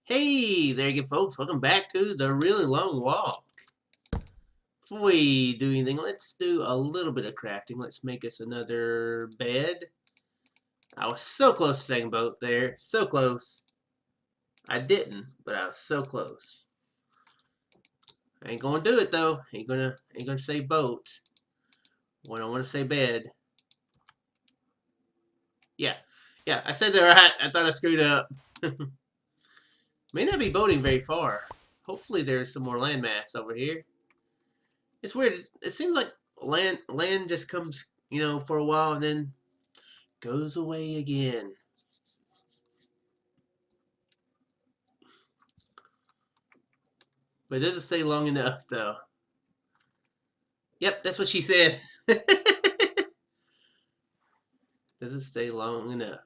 Hey there again, folks. Welcome back to the really long walk. Before we do anything, let's do a little bit of crafting. Let's make us another bed. I was so close to saying boat there. So close. I didn't, but I was so close. I ain't gonna do it though. Ain't gonna say boat. When I want to say bed. Yeah. Yeah, I said that right. I thought I screwed up. May not be boating very far. Hopefully there's some more landmass over here. It's weird. It seems like land just comes, for a while and then goes away again. But it doesn't stay long enough, though. Yep, that's what she said. Doesn't stay long enough.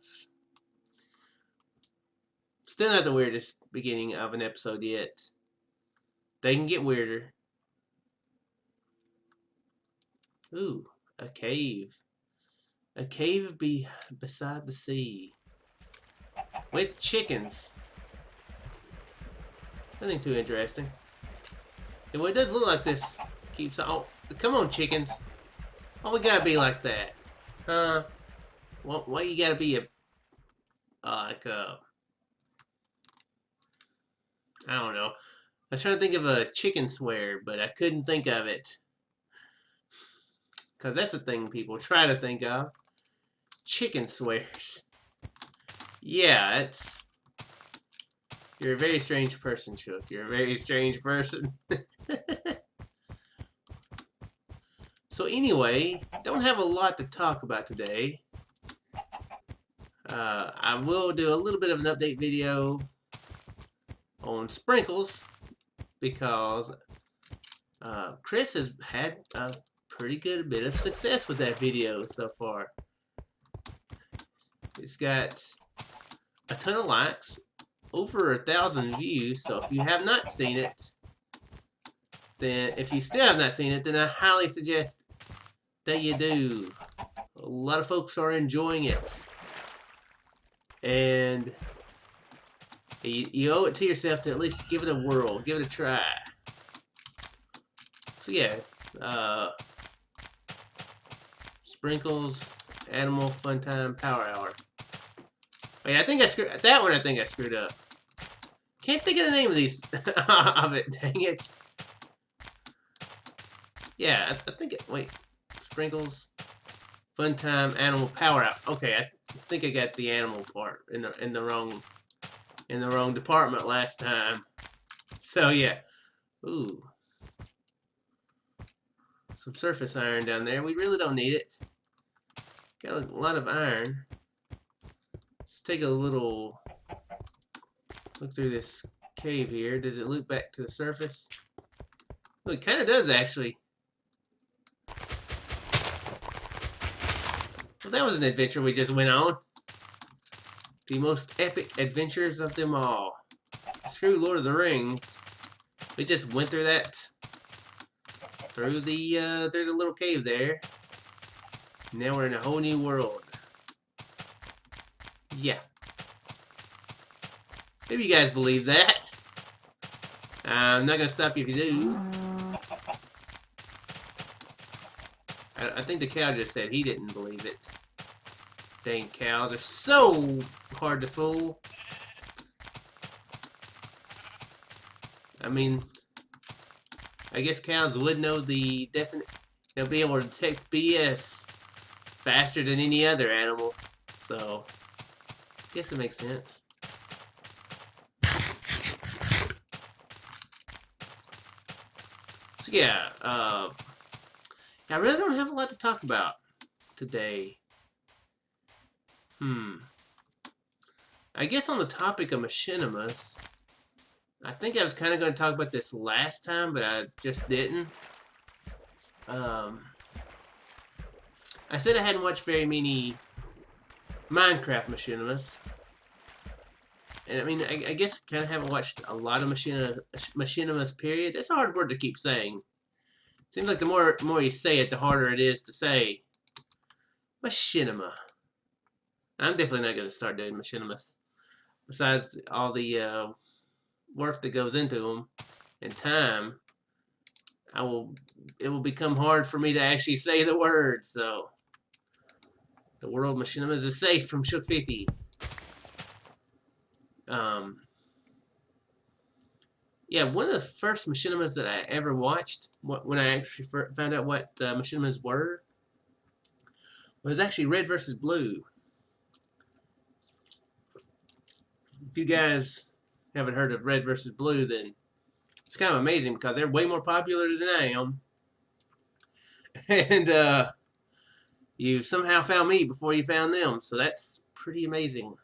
Still not the weirdest beginning of an episode yet. They can get weirder. Ooh, a cave. A cave beside the sea. With chickens. Nothing too interesting. And well, it does look like this keeps on. Oh, come on, chickens. Why we gotta be like that? Huh? Why you gotta be like a... I don't know. I was trying to think of a chicken swear, but I couldn't think of it. Because that's the thing people try to think of. Chicken swears. Yeah, it's... You're a very strange person, Shook. You're a very strange person. So anyway, don't have a lot to talk about today. I will do a little bit of an update video on sprinkles because Chris has had a pretty good bit of success with that video so far. It's got a ton of likes, over 1,000 views, so if you have not seen it, then if you still have not seen it, then I highly suggest that you do. A lot of folks are enjoying it. And you owe it to yourself to at least give it a whirl, give it a try. So yeah, sprinkles, animal fun time, power hour. Wait, I think I screwed that one. I think I screwed up. Can't think of the name of these of it. Dang it. Yeah, I think it. Wait, sprinkles, fun time, animal power hour. Okay, I think I got the animal part in the wrong department last time. So yeah. Ooh. Some surface iron down there. We really don't need it. Got a lot of iron. Let's take a little look through this cave here. Does it loop back to the surface? Well, it kind of does actually. Well, that was an adventure we just went on. The most epic adventures of them all. Screw Lord of the Rings. We just went through that. Through the little cave there. Now we're in a whole new world. Yeah. Maybe you guys believe that. I'm not gonna stop you if you do. I think the cow just said he didn't believe it. Dang cows are so hard to fool. I mean, I guess cows would know the definite. They'll be able to detect BS faster than any other animal. So, I guess it makes sense. So yeah, I really don't have a lot to talk about today. I guess on the topic of machinimas, I think I was kind of going to talk about this last time, but I just didn't. I said I hadn't watched very many Minecraft machinimas. And I mean, I guess I kind of haven't watched a lot of machinimas, period. That's a hard word to keep saying. Seems like the more you say it, the harder it is to say. Machinima. I'm definitely not going to start doing machinimas. Besides all the work that goes into them and time, it will become hard for me to actually say the words. So the world machinimas is safe from Shook 50. Yeah, one of the first machinimas that I ever watched, when I actually found out what machinimas were, was actually Red versus Blue. If you guys haven't heard of Red versus Blue, then it's kind of amazing because they're way more popular than I am. And you somehow found me before you found them, so that's pretty amazing.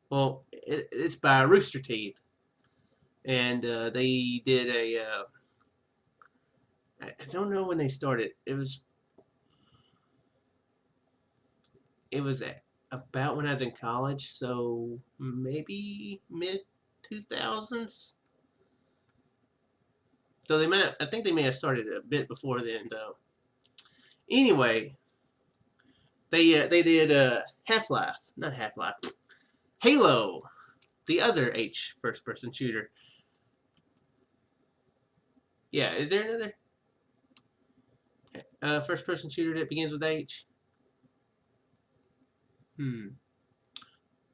Well, it's by Rooster Teeth, and they did a. I don't know when they started. It was about when I was in college, so maybe mid 2000s. So I think they may have started a bit before then, though. Anyway, they did Half-Life, not Half-Life, Halo, the other H first-person shooter. Yeah, is there another first-person shooter that begins with H?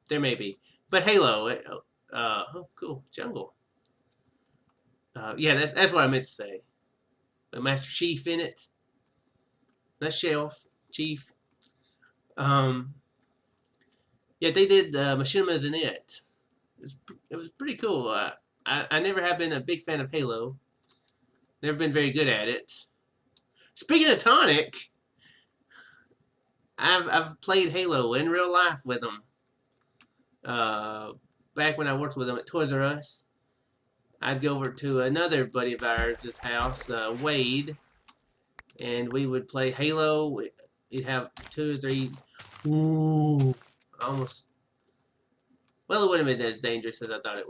There may be, but Halo. Oh, cool, jungle. Yeah, that's what I meant to say. The Master Chief in it. Not Shelf, Chief. Um, yeah, they did Machinimas in it. It was pretty cool. I never have been a big fan of Halo. Never been very good at it. Speaking of Tonic, I've played Halo in real life with them. Back when I worked with them at Toys R Us, I'd go over to another buddy of ours' house, Wade, and we would play Halo. We'd have 2 or 3. Ooh, almost. Well, it wouldn't have been as dangerous as I thought it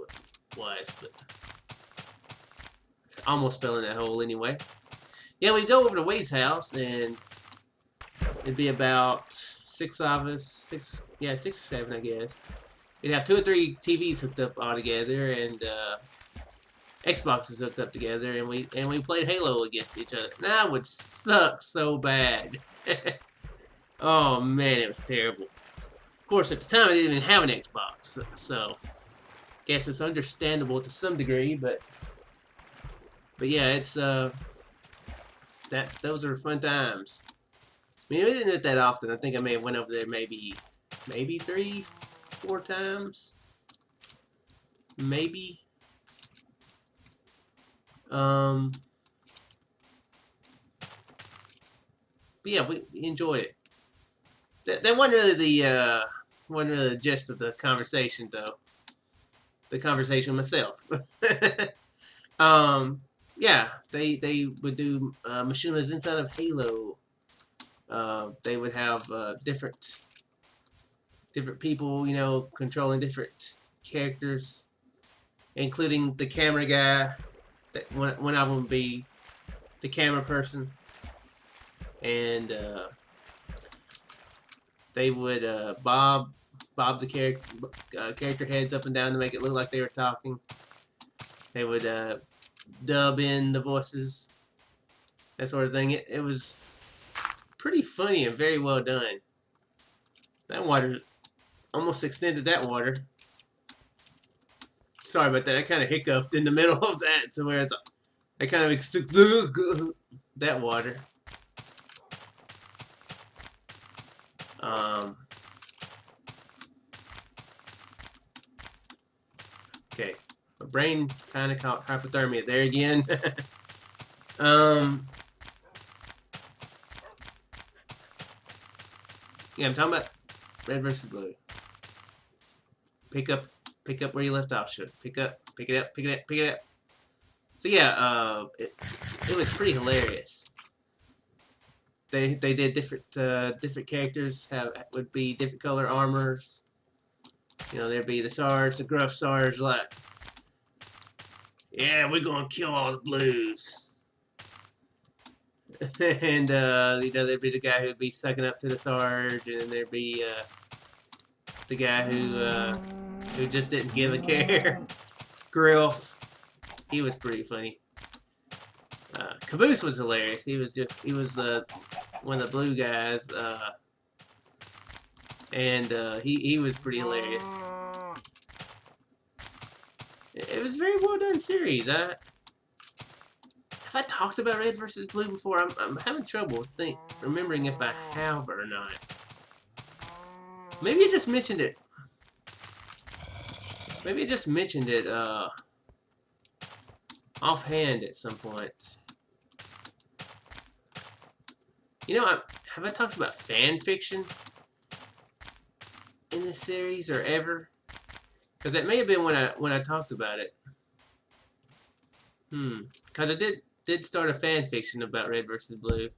was, but almost fell in that hole anyway. Yeah, we'd go over to Wade's house, and it'd be about 6 of us, 6 or 7, I guess. We'd have 2 or 3 TVs hooked up all together, and Xboxes hooked up together, and we played Halo against each other. That would suck so bad. Oh man, it was terrible. Of course, at the time I didn't even have an Xbox, so guess it's understandable to some degree. But yeah, it's those are fun times. I mean, we didn't do it that often. I think I may have went over there maybe 3, 4 times, maybe. But yeah, we enjoyed it. That wasn't really the gist of the conversation, though. The conversation myself. Yeah, they would do machinimas inside of Halo. They would have different people, controlling different characters, including the camera guy. That one of them would be the camera person, and they would bob the character heads up and down to make it look like they were talking. They would dub in the voices, that sort of thing. It was pretty funny and very well done. That water almost extended that water. Sorry about that. I kind of hiccuped in the middle of that, to where I kind of extended that water. Okay, my brain kind of caught hypothermia there again. Yeah, I'm talking about Red versus Blue. Pick up where you left off, Shook. Pick it up. So yeah, it was pretty hilarious. They did different characters would be different color armors. There'd be the Sarge, the gruff Sarge, like, yeah, we're gonna kill all the blues. And there'd be the guy who'd be sucking up to the Sarge, and then there'd be the guy who just didn't give a care. Grill, he was pretty funny. Caboose was hilarious. He was one of the blue guys, and he was pretty hilarious. It was a very well done series. Have I talked about Red versus Blue before? I'm having trouble remembering if I have or not. Maybe I just mentioned it. Maybe I just mentioned it offhand at some point. You know, have I talked about fan fiction in this series or ever? Because that may have been when I talked about it. Because I did start a fan fiction about Red versus Blue,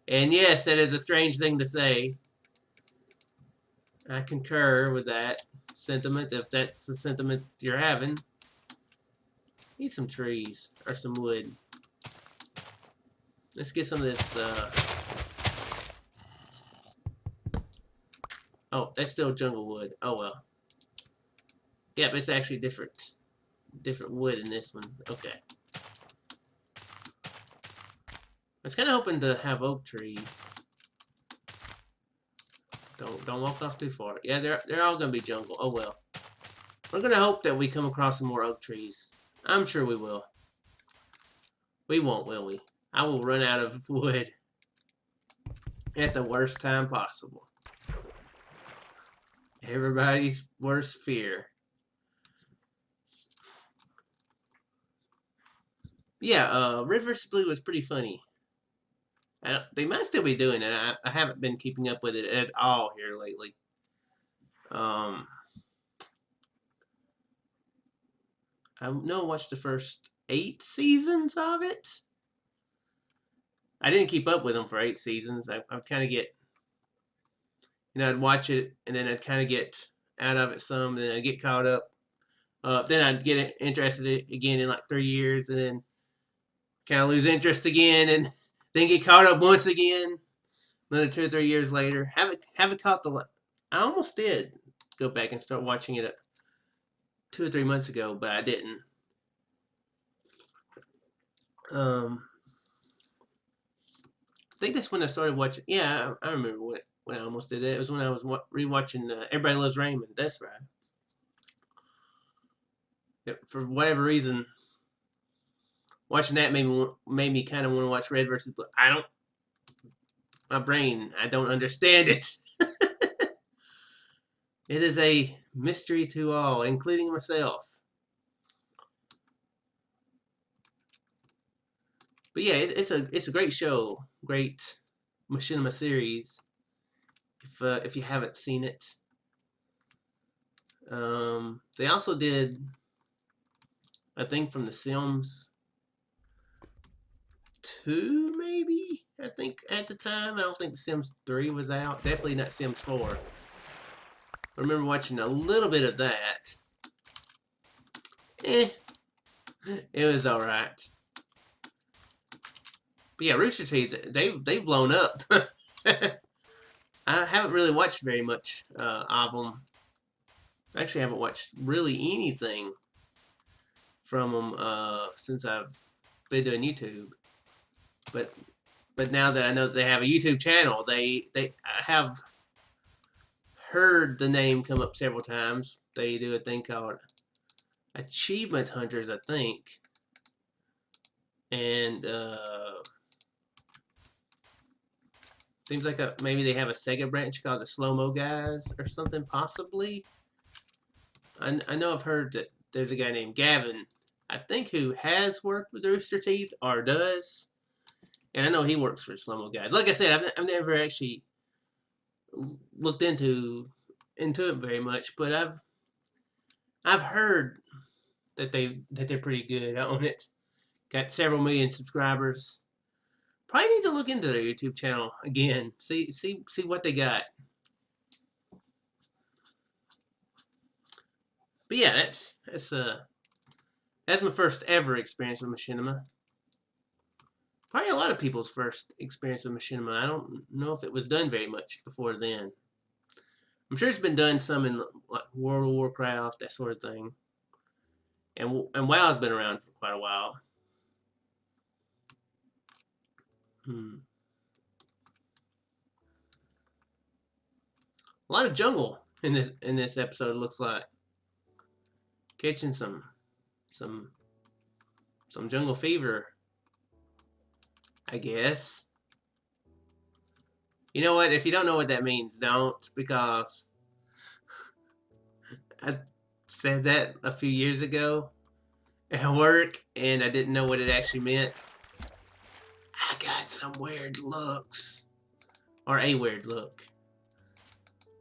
and yes, that is a strange thing to say. I concur with that sentiment, if that's the sentiment you're having. Need some trees or some wood. Let's get some of this. Oh, that's still jungle wood. Oh well. Yeah, but it's actually different wood in this one. Okay. I was kind of hoping to have oak tree. Don't walk off too far. Yeah, they're all gonna be jungle. Oh well. We're gonna hope that we come across some more oak trees. I'm sure we will. We won't, will we? I will run out of wood at the worst time possible. Everybody's worst fear. Yeah, Red vs. Blue was pretty funny. They might still be doing it. I haven't been keeping up with it at all here lately. I know I watched the first 8 seasons of it. I didn't keep up with them for 8 seasons. I kind of get, I'd watch it and then I'd kind of get out of it some, and then I'd get caught up. Then I'd get interested again in like 3 years, and then kind of lose interest again, and then get caught up once again. Another 2 or 3 years later, haven't caught I almost did go back and start watching it 2 or 3 months ago, but I didn't. I think that's when I started watching. Yeah, I remember when I almost did it. It was when I was rewatching Everybody Loves Raymond. That's right. For whatever reason, watching that made me kind of want to watch Red versus Blue. My brain, I don't understand it. It is a mystery to all, including myself. But yeah, it's a great show, great machinima series. If you haven't seen it, they also did a thing from The Sims 2, maybe. I think at the time, I don't think The Sims 3 was out. Definitely not Sims 4. I remember watching a little bit of that. It was all right. But yeah, Rooster Teeth, they've blown up. I haven't really watched very much of them. I actually haven't watched really anything from them since I've been doing YouTube. But now that I know that they have a YouTube channel, I have heard the name come up several times. They do a thing called Achievement Hunters, I think. And seems like maybe they have a Sega branch called the Slow Mo Guys or something, possibly. I know I've heard that there's a guy named Gavin, I think, who has worked with Rooster Teeth or does. And I know he works for Slow Mo Guys. Like I said, I've never actually looked into it very much, but I've heard that they're pretty good on it. Got several million subscribers. Probably need to look into their YouTube channel again. See what they got. But yeah, that's my first ever experience with machinima. Probably a lot of people's first experience with machinima. I don't know if it was done very much before then. I'm sure it's been done some in like World of Warcraft, that sort of thing. and WoW's been around for quite a while. A lot of jungle in this episode. Looks like catching some jungle fever, I guess. You know what? If you don't know what that means, don't, because I said that a few years ago at work, and I didn't know what it actually meant. I got some weird looks, or a weird look.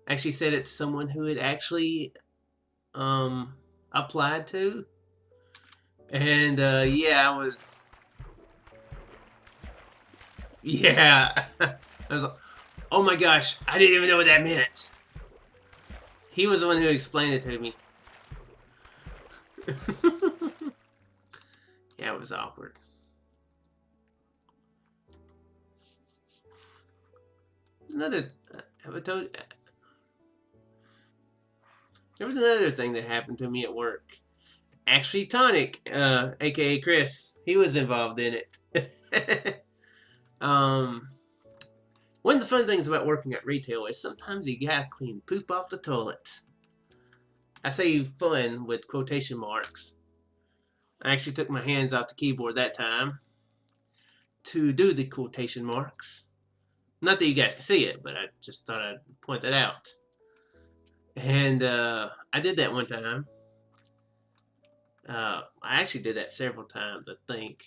I actually said it to someone who had actually applied to, and yeah, I was, yeah, I was like, oh my gosh, I didn't even know what that meant. He was the one who explained it to me. Yeah, it was awkward. Another, have I told you? There was another thing that happened to me at work. Actually, Tonic, aka Chris, he was involved in it. One of the fun things about working at retail is sometimes you gotta clean poop off the toilet. I say fun with quotation marks. I actually took my hands off the keyboard that time to do the quotation marks. Not that you guys can see it, but I just thought I'd point that out. And I did that one time. I actually did that several times, I think.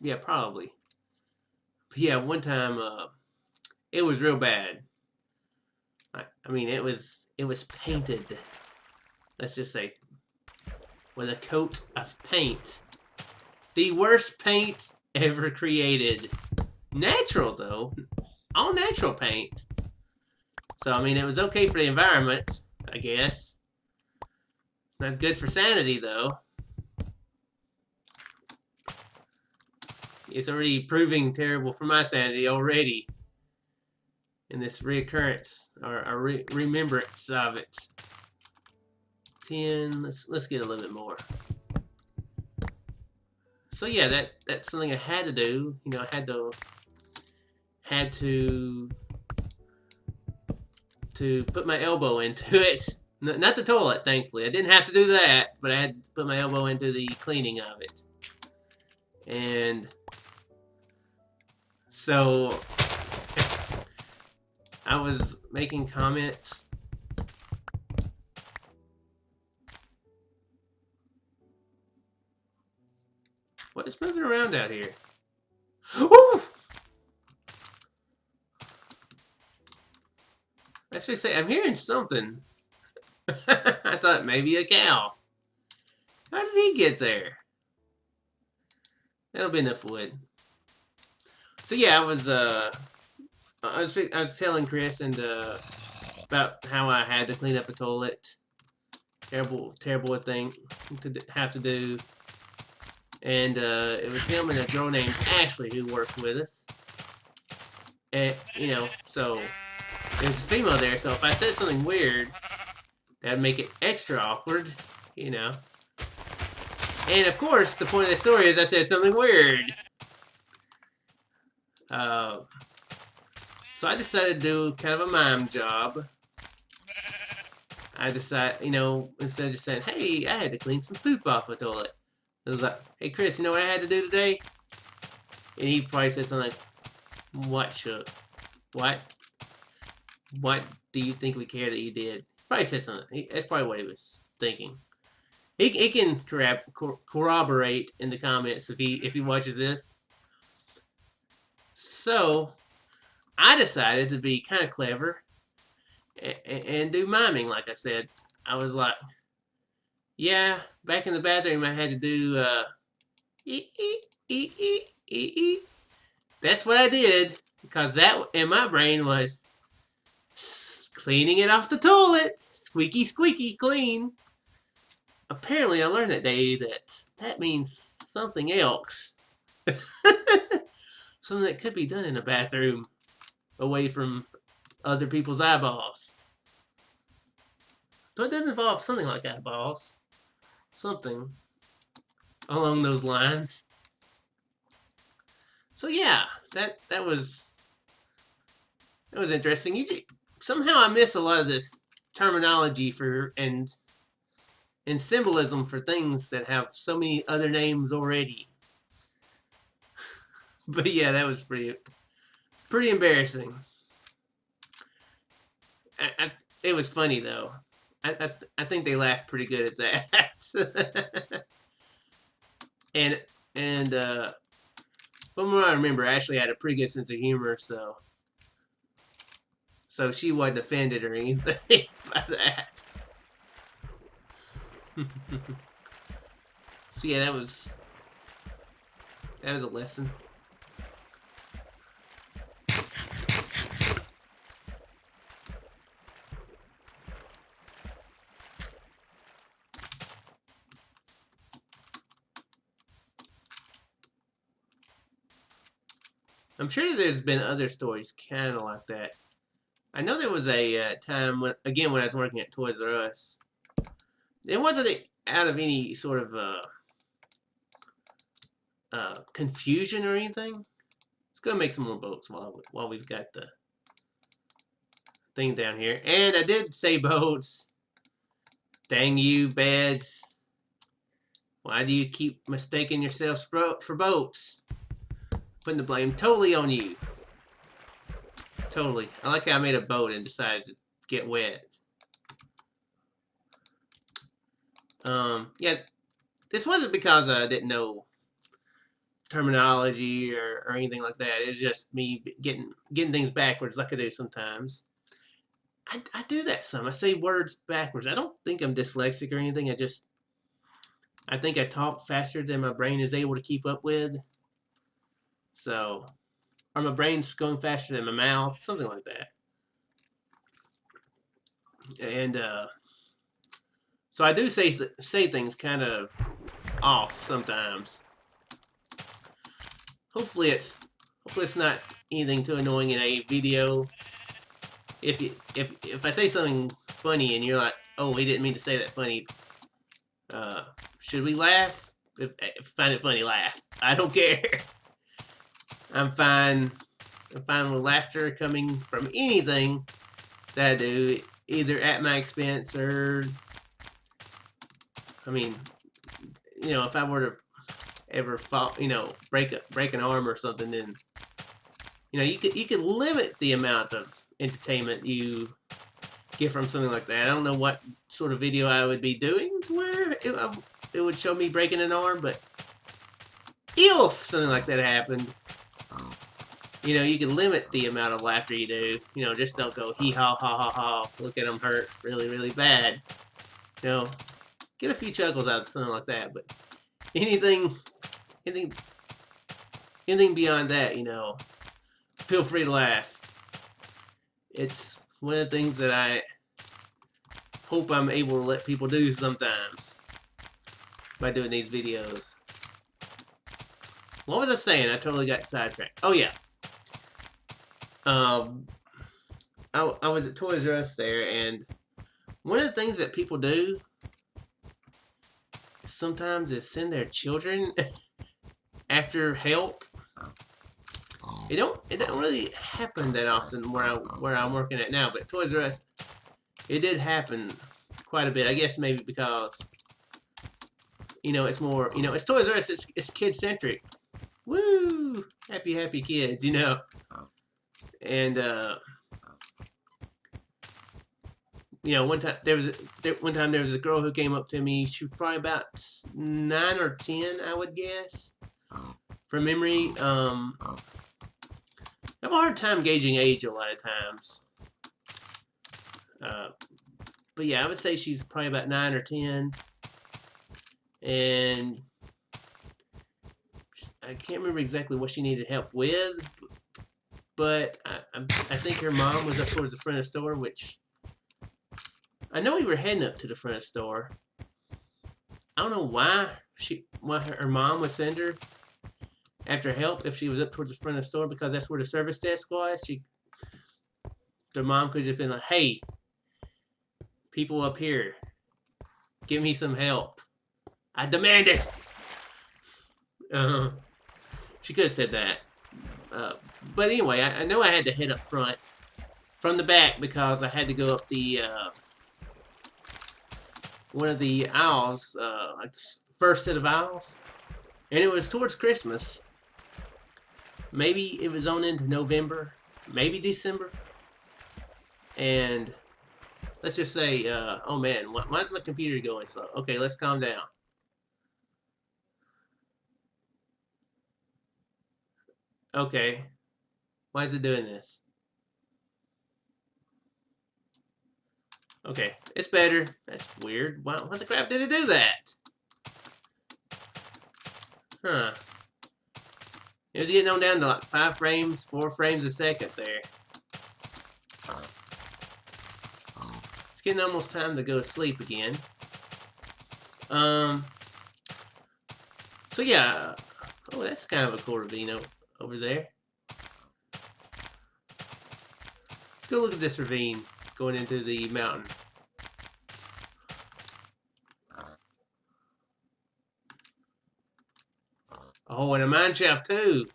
Yeah, probably. But yeah, one time it was real bad. I mean, it was painted. Let's just say with a coat of paint. The worst paint ever created. Natural though, all natural paint. So I mean, it was okay for the environment, I guess. Not good for sanity though. It's already proving terrible for my sanity already. In this reoccurrence or a remembrance of it. 10. Let's get a little bit more. So yeah, that's something I had to do. You know, I had to put my elbow into it. Not the toilet, thankfully. I didn't have to do that, but I had to put my elbow into the cleaning of it. And so I was making comments. What is moving around out here? Ooh! I was going to say, I'm hearing something. I thought maybe a cow. How did he get there? That'll be enough wood. So yeah, I was telling Chris and about how I had to clean up a toilet. Terrible thing to have to do. And it was him and a girl named Ashley who worked with us. And you know, so there's a female there. So if I said something weird, that'd make it extra awkward, you know. And of course, the point of the story is I said something weird. So I decided to do kind of a mime job. I decided, you know, instead of just saying, hey, I had to clean some poop off my toilet. I was like, hey, Chris, you know what I had to do today? And he probably said something like, what, Chuck? What? What do you think we care that you did? Probably said something. That's probably what he was thinking. He can corroborate in the comments if he watches this. So I decided to be kind of clever and do miming. Like I said, I was like, yeah, back in the bathroom I had to do That's what I did, because that in my brain was cleaning it off the toilet, squeaky squeaky clean. Apparently I learned that day that means something else. Something that could be done in a bathroom away from other people's eyeballs. So it does involve something like eyeballs. Something along those lines. So yeah, that was interesting. Somehow I miss a lot of this terminology for and symbolism for things that have so many other names already. But yeah, that was pretty embarrassing. It was funny though. I think they laughed pretty good at that. and from what I remember, Ashley had a pretty good sense of humor, so she wasn't offended or anything by that. So yeah, that was a lesson. I'm sure there's been other stories kind of like that. I know there was a time when I was working at Toys R Us. It wasn't out of any sort of confusion or anything. Let's go make some more boats while we've got the thing down here. And I did say boats. Dang you, beds. Why do you keep mistaking yourselves for boats? Putting the blame totally on you. Totally. I like how I made a boat and decided to get wet. Yeah, this wasn't because I didn't know terminology or anything like that. It's just me getting things backwards like I do sometimes. I do that some. I say words backwards. I don't think I'm dyslexic or anything. I think I talk faster than my brain is able to keep up with. So, or my brain's going faster than my mouth, something like that. And so I do say things kind of off sometimes. Hopefully it's not anything too annoying in a video. If I say something funny and you're like, oh, he didn't mean to say that funny, should we laugh? If I find it funny, laugh. I don't care. I'm fine with laughter coming from anything that I do, either at my expense or, I mean, if I were to ever fall, break an arm or something, then you could limit the amount of entertainment you get from something like that. I don't know what sort of video I would be doing to where it would show me breaking an arm, but if something like that happened, you can limit the amount of laughter you do. Just don't go hee haw ha ha ha. Look at them hurt really really bad. Get a few chuckles out of something like that, but anything beyond that, feel free to laugh. It's one of the things that I hope I'm able to let people do sometimes by doing these videos. What was I saying? I totally got sidetracked. Oh yeah. I was at Toys R Us there, and one of the things that people do sometimes is send their children after help. It don't really happen that often where I'm working at now, but Toys R Us, it did happen quite a bit. I guess maybe because it's more, it's Toys R Us, it's kid centric. Woo! Happy kids, And one time there was a girl who came up to me. She was probably about 9 or 10, I would guess, from memory. I have a hard time gauging age a lot of times. But yeah, I would say she's probably about 9 or 10, and I can't remember exactly what she needed help with. But I think her mom was up towards the front of the store, which I know we were heading up to the front of the store. I don't know why her mom would send her after help if she was up towards the front of the store, because that's where the service desk was. Their mom could have been like, hey, People up here, give me some help. I demand it. Uh, she could have said that. Uh, but anyway, I know I had to head up front from the back because I had to go up the one of the aisles, like the first set of aisles, and it was towards Christmas. Maybe it was on into November, maybe December, and let's just say, oh man, why is my computer going slow? Okay, let's calm down. Okay, why is it doing this? Okay, it's better. That's weird. Why, what the crap did it do that? Huh. It was getting on down to like 5 frames, 4 frames a second there. It's getting almost time to go to sleep again. So yeah. Oh, that's kind of a cool ravine over there. Let's go look at this ravine going into the mountain. Oh, and a mine shaft too.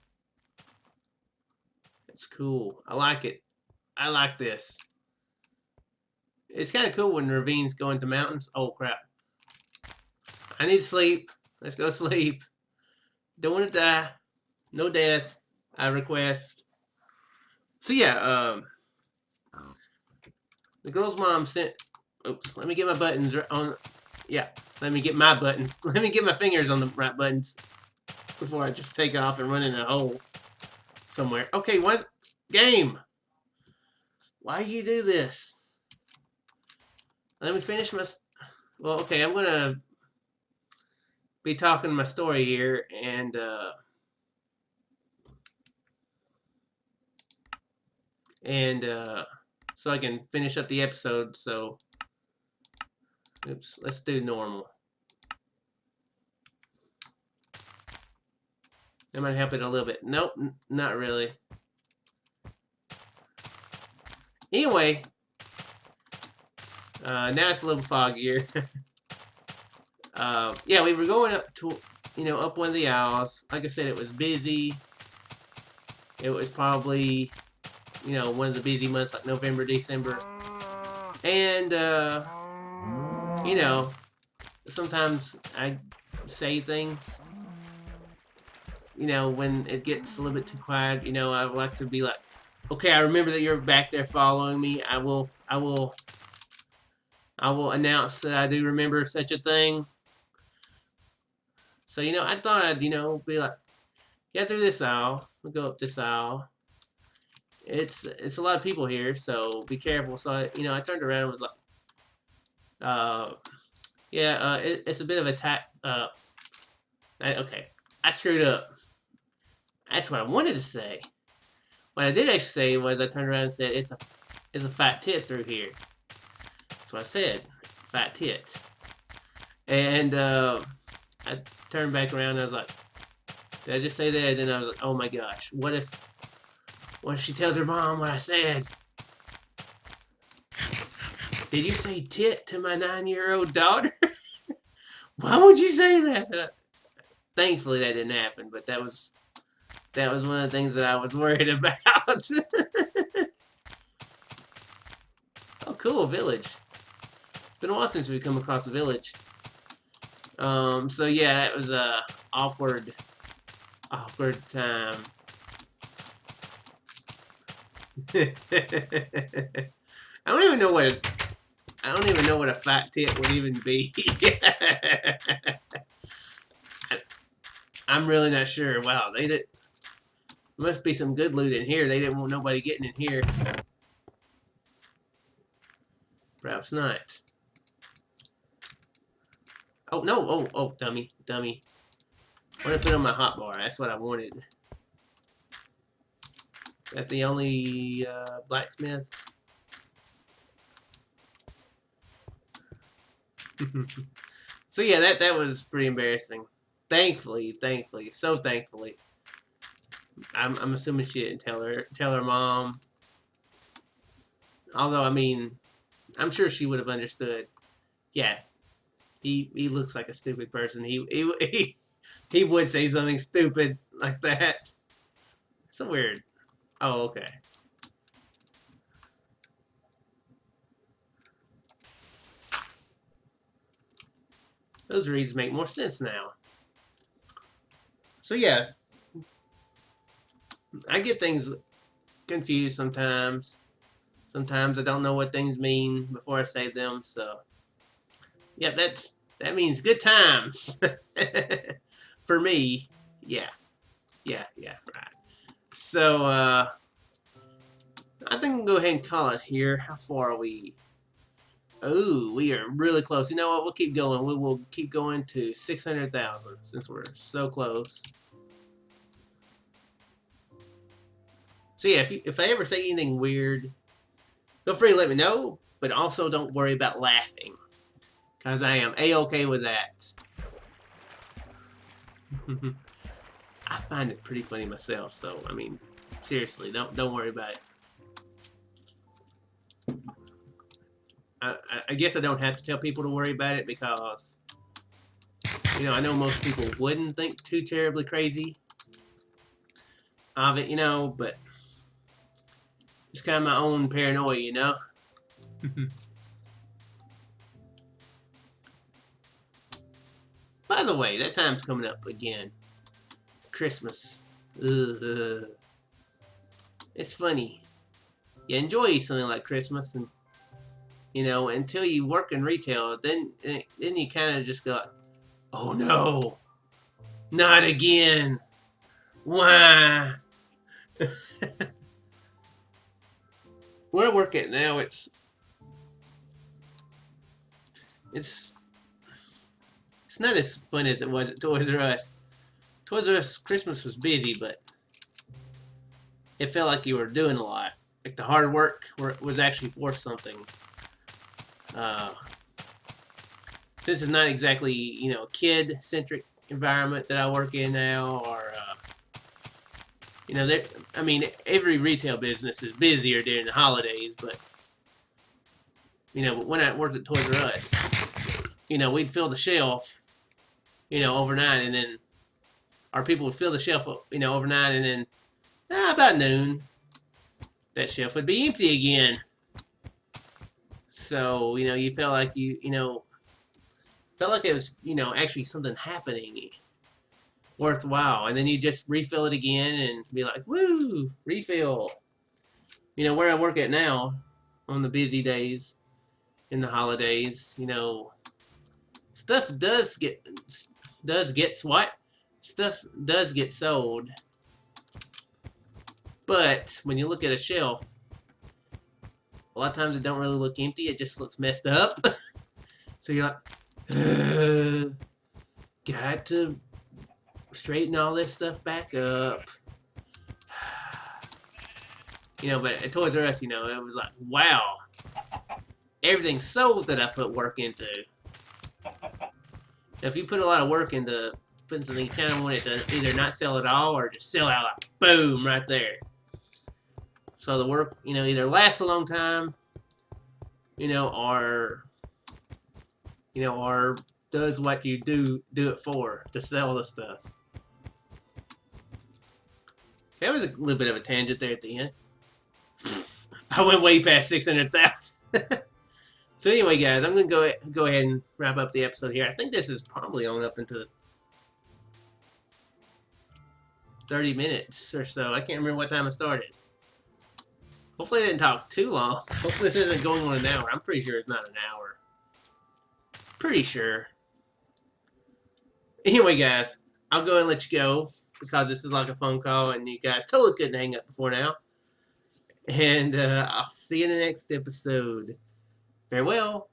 It's cool. I like it. I like this. It's kind of cool when ravines go into mountains. Oh crap. I need sleep. Let's go sleep. Don't want to die. No death. I request. So yeah, the girl's mom sent. Oops. Let me get my buttons on. Yeah. Let me get my buttons. Let me get my fingers on the right buttons before I just take off and run in a hole somewhere. Okay. What game? Why do you do this? Let me finish my. Well, okay. I'm gonna be talking my story here, and so I can finish up the episode. So, oops, let's do normal. That might help it a little bit. Nope, not really. Anyway, now it's a little foggier. Yeah, we were going up to, up one of the aisles. Like I said, it was busy. It was probably, one of the busy months, like November, December. And, sometimes I say things, when it gets a little bit too quiet, I would like to be like, okay, I remember that you're back there following me. I will announce that I do remember such a thing. So, I thought I'd, be like, yeah, through this aisle. We'll go up this aisle. It's a lot of people here, so be careful. So, I turned around and was like, yeah, it's a bit of a okay, I screwed up. That's what I wanted to say. What I did actually say was I turned around and said, it's a fat tit through here. That's what I said, fat tit. And I turned back around and I was like, did I just say that? And then I was like, oh my gosh, what if she tells her mom what I said? Did you say tit to my 9-year-old daughter? Why would you say that? Thankfully that didn't happen, but that was one of the things that I was worried about. Oh, cool, village. It's been a while since we've come across a village. So yeah, that was a awkward time. I don't even know what a fat tit would even be. I'm really not sure. Wow, must be some good loot in here. They didn't want nobody getting in here. Perhaps not. Oh no! Oh, dummy. I want to put on my hotbar. That's what I wanted. Is that the only blacksmith? So yeah, that was pretty embarrassing. Thankfully, so thankfully. I'm assuming she didn't tell her mom. Although, I mean, I'm sure she would have understood. Yeah, he looks like a stupid person. He would say something stupid like that. So weird. Oh, okay. Those reads make more sense now. So yeah, I get things confused sometimes. Sometimes I don't know what things mean before I say them. So yeah, that means good times for me. Yeah, yeah, right. So I think we'll go ahead and call it here. How far are we? Oh, we are really close. You know what? We'll keep going. We will keep going to 600,000 since we're so close. So yeah, if I ever say anything weird, feel free to let me know. But also don't worry about laughing, because I am a-okay with that. I find it pretty funny myself. So I mean, seriously, don't worry about it. I guess I don't have to tell people to worry about it because, I know most people wouldn't think too terribly crazy of it, but it's kind of my own paranoia. By the way, that time's coming up again. Christmas. Ugh. It's funny. You enjoy something like Christmas, and until you work in retail, then you kind of just go, oh no, not again. Why? Where I work at now, it's not as fun as it was at Toys R Us. Toys R Us Christmas was busy, but it felt like you were doing a lot. Like the hard work was actually for something. Since it's not exactly kid-centric environment that I work in now, or every retail business is busier during the holidays, but when I worked at Toys R Us, we'd fill the shelf, overnight, and then our people would fill the shelf, overnight, and then about noon, that shelf would be empty again. So you felt like felt like it was actually something happening worthwhile, and then you just refill it again and be like, woo, refill. Where I work at now, on the busy days, in the holidays, stuff does get what? Stuff does get sold. But when you look at a shelf, a lot of times it don't really look empty, it just looks messed up. So you're like, got to straighten all this stuff back up. But at Toys R Us, it was like, wow, everything's sold that I put work into. If you put a lot of work into putting something, you kind of want it to either not sell at all or just sell out like boom right there. So the work, either lasts a long time, or does what you do it for, to sell the stuff. That was a little bit of a tangent there at the end. I went way past 600,000. So anyway, guys, I'm going to go ahead and wrap up the episode here. I think this is probably on up into 30 minutes or so. I can't remember what time I started. Hopefully I didn't talk too long. Hopefully this isn't going on an hour. I'm pretty sure it's not an hour. Pretty sure. Anyway, guys, I'll go and let you go because this is like a phone call and you guys totally couldn't hang up before now. And I'll see you in the next episode. Farewell.